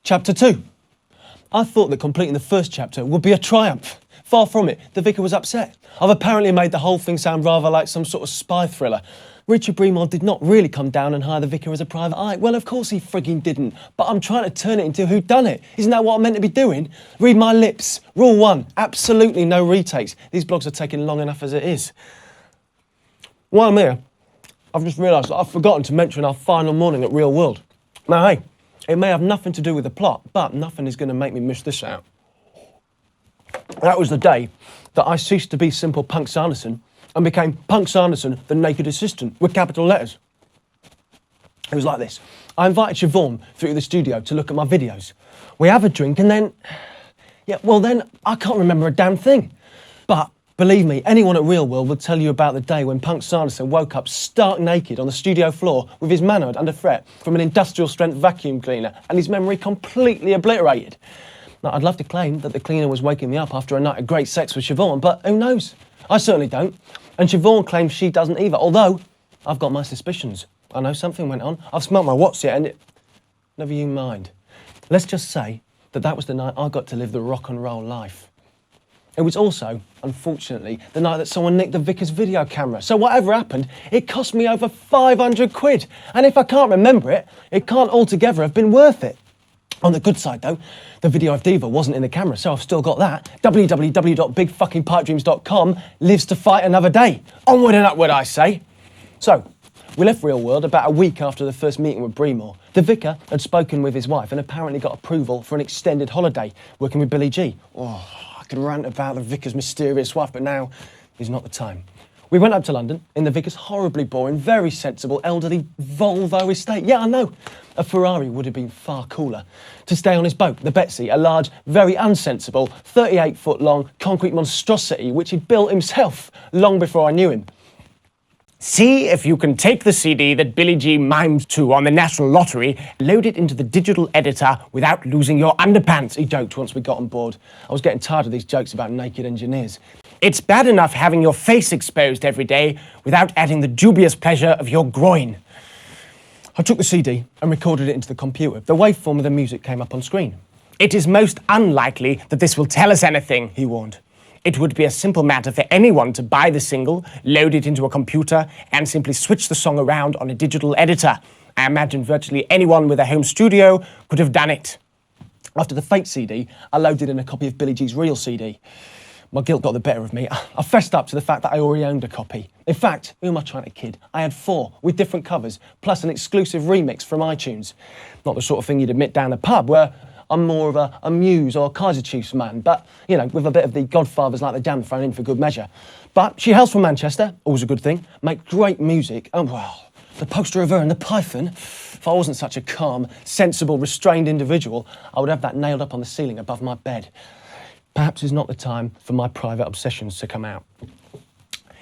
Chapter 2. I thought that completing the first chapter would be a triumph. Far from it, the vicar was upset. I've apparently made the whole thing sound rather like some sort of spy thriller. Richard Breamore did not really come down and hire the vicar as a private eye. Well, of course he frigging didn't. But I'm trying to turn it into whodunit. Isn't that what I'm meant to be doing? Read my lips. Rule 1, absolutely no retakes. These blogs are taking long enough as it is. While I'm here, I've just realised that I've forgotten to mention our final morning at Real World. Now, hey, it may have nothing to do with the plot, but nothing is going to make me miss this out. That was the day that I ceased to be simple Punk Sanderson and became Punk Sanderson, the naked assistant, with capital letters. It was like this. I invited Siobhan through the studio to look at my videos. We have a drink and then... then I can't remember a damn thing. But believe me, anyone at Real World would tell you about the day when Punk Sanderson woke up stark naked on the studio floor with his manhood under threat from an industrial-strength vacuum cleaner and his memory completely obliterated. Now, I'd love to claim that the cleaner was waking me up after a night of great sex with Siobhan, but who knows? I certainly don't. And Siobhan claims she doesn't either, although I've got my suspicions. I know something went on. I've smelt my watch yet, and it... Never you mind. Let's just say that that was the night I got to live the rock and roll life. It was also, unfortunately, the night that someone nicked the vicar's video camera. So whatever happened, it cost me over 500 quid. And if I can't remember it, it can't altogether have been worth it. On the good side, though, the video of Diva wasn't in the camera, so I've still got that. www.bigfuckingpipedreams.com lives to fight another day. Onward and upward, I say. So, we left Real World about a week after the first meeting with Breamore. The vicar had spoken with his wife and apparently got approval for an extended holiday, working with Billy G. Oh, I could rant about the vicar's mysterious wife, but now is not the time. We went up to London in the vicar's horribly boring, very sensible, elderly Volvo estate. Yeah, I know. A Ferrari would have been far cooler. To stay on his boat, the Betsy, a large, very unsensible, 38-foot-long concrete monstrosity which he'd built himself long before I knew him. See if you can take the CD that Billy G mimed to on the National Lottery, load it into the digital editor without losing your underpants, He joked once we got on board. I was getting tired of these jokes about naked engineers. It's bad enough having your face exposed every day without adding the dubious pleasure of your groin. I took the CD and recorded it into the computer. The waveform of the music came up on screen. It is most unlikely that this will tell us anything, he warned. It would be a simple matter for anyone to buy the single, load it into a computer, and simply switch the song around on a digital editor. I imagine virtually anyone with a home studio could have done it. After the fake CD, I loaded in a copy of Billy G's real CD. My guilt got the better of me. I fessed up to the fact that I already owned a copy. In fact, who am I trying to kid? I had 4, with different covers, plus an exclusive remix from iTunes. Not the sort of thing you'd admit down the pub, where I'm more of a Muse or Kaiser Chiefs man, but, with a bit of the Godfathers like the Jam thrown in for good measure. But she hails from Manchester, always a good thing, make great music, and well, the poster of her and the Python. If I wasn't such a calm, sensible, restrained individual, I would have that nailed up on the ceiling above my bed. Perhaps it's not the time for my private obsessions to come out.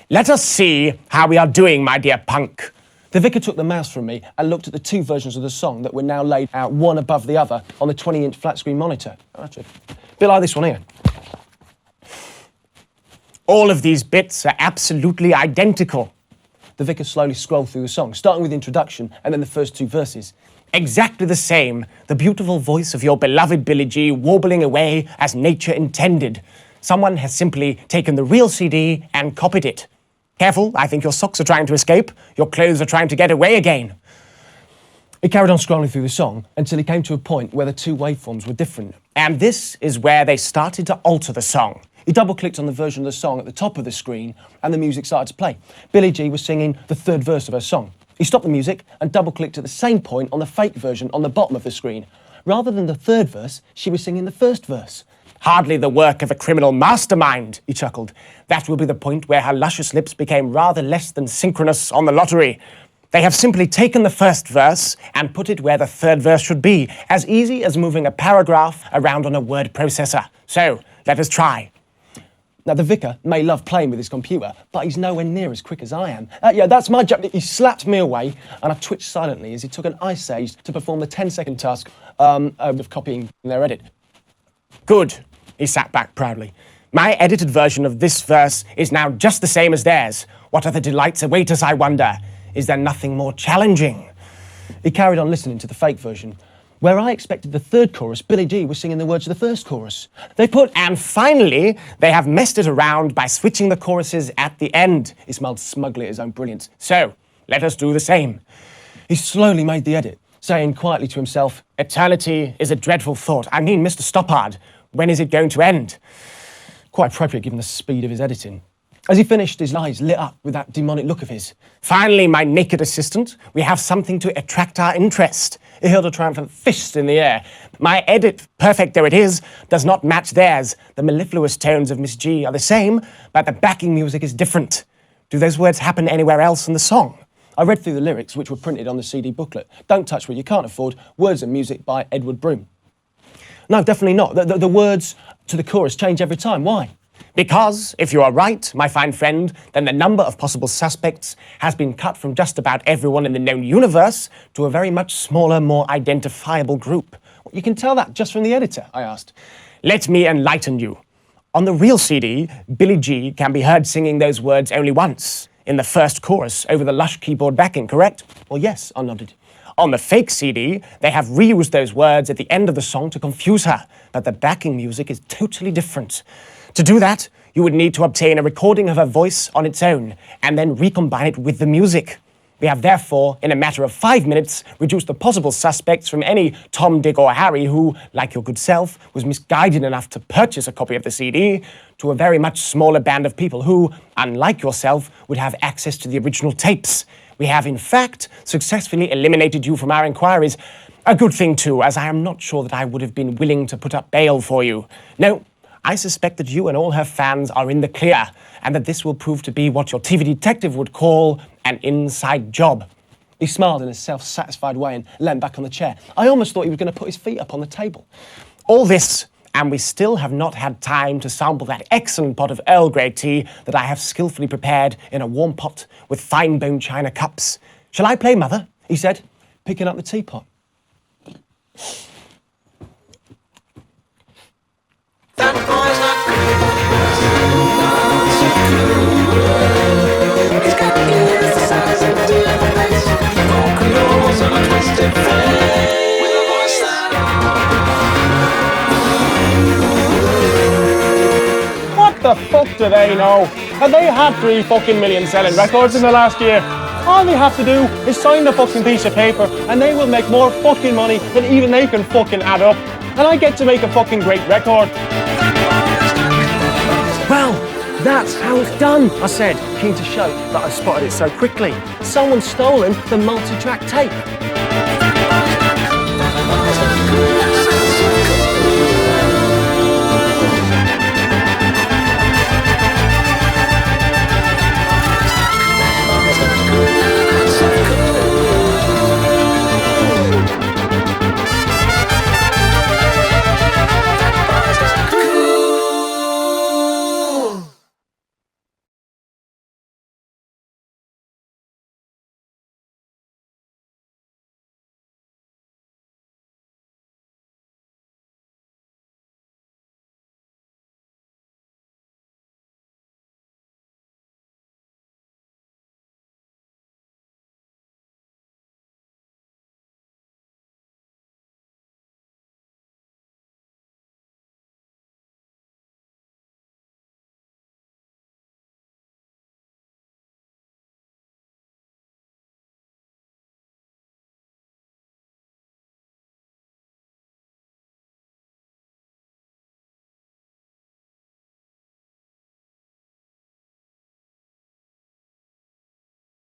Let us see how we are doing, my dear punk. The vicar took the mouse from me and looked at the 2 versions of the song that were now laid out one above the other on the 20-inch flat-screen monitor. That's a bit like this one here. All of these bits are absolutely identical. The vicar slowly scrolled through the song, starting with the introduction and then the first 2 verses. Exactly the same. The beautiful voice of your beloved Billy G warbling away as nature intended. Someone has simply taken the real CD and copied it. Careful, I think your socks are trying to escape. Your clothes are trying to get away again. He carried on scrolling through the song until he came to a point where the 2 waveforms were different. And this is where they started to alter the song. He double-clicked on the version of the song at the top of the screen and the music started to play. Billy G was singing the 3rd verse of her song. He stopped the music and double-clicked at the same point on the fake version on the bottom of the screen. Rather than the 3rd verse, she was singing the 1st verse. Hardly the work of a criminal mastermind, he chuckled. That will be the point where her luscious lips became rather less than synchronous on the lottery. They have simply taken the 1st verse and put it where the 3rd verse should be, as easy as moving a paragraph around on a word processor. So, let us try. Now, the vicar may love playing with his computer, but he's nowhere near as quick as I am. That's my job. He slapped me away, and I twitched silently as he took an ice age to perform the 10-second task of copying their edit. Good, he sat back proudly. My edited version of this verse is now just the same as theirs. What other delights await us, I wonder? Is there nothing more challenging? He carried on listening to the fake version. Where I expected the third chorus, Billy G was singing the words of the first chorus. They put, And finally, they have messed it around by switching the choruses at the end. he smiled smugly at his own brilliance. So, let us do the same. He slowly made the edit, saying quietly to himself, Eternity is a dreadful thought. I mean, Mr. Stoppard, when is it going to end? quite appropriate given the speed of his editing. As he finished, his eyes lit up with that demonic look of his. Finally, my naked assistant, we have something to attract our interest. He held a triumphant fist in the air. My edit, perfect though it is, does not match theirs. The mellifluous tones of Miss G are the same, but the backing music is different. Do those words happen anywhere else in the song? I read through the lyrics, which were printed on the CD booklet. Don't touch what you can't afford. Words and music by Edward Broom. No, definitely not. The words to the chorus change every time. Why? Because, if you are right, my fine friend, then the number of possible suspects has been cut from just about everyone in the known universe to a very much smaller, more identifiable group. You can tell that just from the editor, I asked. Let me enlighten you. On the real CD, Billy G can be heard singing those words only once, in the first chorus, over the lush keyboard backing, correct? Well, yes, I nodded. On the fake CD, they have reused those words at the end of the song to confuse her, but the backing music is totally different. To do that, you would need to obtain a recording of her voice on its own, and then recombine it with the music. We have therefore, in a matter of 5 minutes, reduced the possible suspects from any Tom, Dick or Harry who, like your good self, was misguided enough to purchase a copy of the CD, to a very much smaller band of people who, unlike yourself, would have access to the original tapes. We have, in fact, successfully eliminated you from our inquiries. A good thing, too, as I am not sure that I would have been willing to put up bail for you. No, I suspect that you and all her fans are in the clear, and that this will prove to be what your TV detective would call an inside job. He smiled in a self-satisfied way and leant back on the chair. I almost thought he was going to put his feet up on the table. All this, and we still have not had time to sample that excellent pot of Earl Grey tea that I have skillfully prepared in a warm pot with fine-boned china cups. Shall I play, Mother? He said, picking up the teapot. That boy's not cool. He's got ears the size of a deer face, vocal nose and a twisted face, with a voice that. What the fuck do they know? Have they had 3 fucking million selling records in the last year? All they have to do is sign the fucking piece of paper and they will make more fucking money than even they can fucking add up. And I get to make a fucking great record. Well, that's how it's done, I said, keen to show that I spotted it so quickly. Someone's stolen the multi-track tape.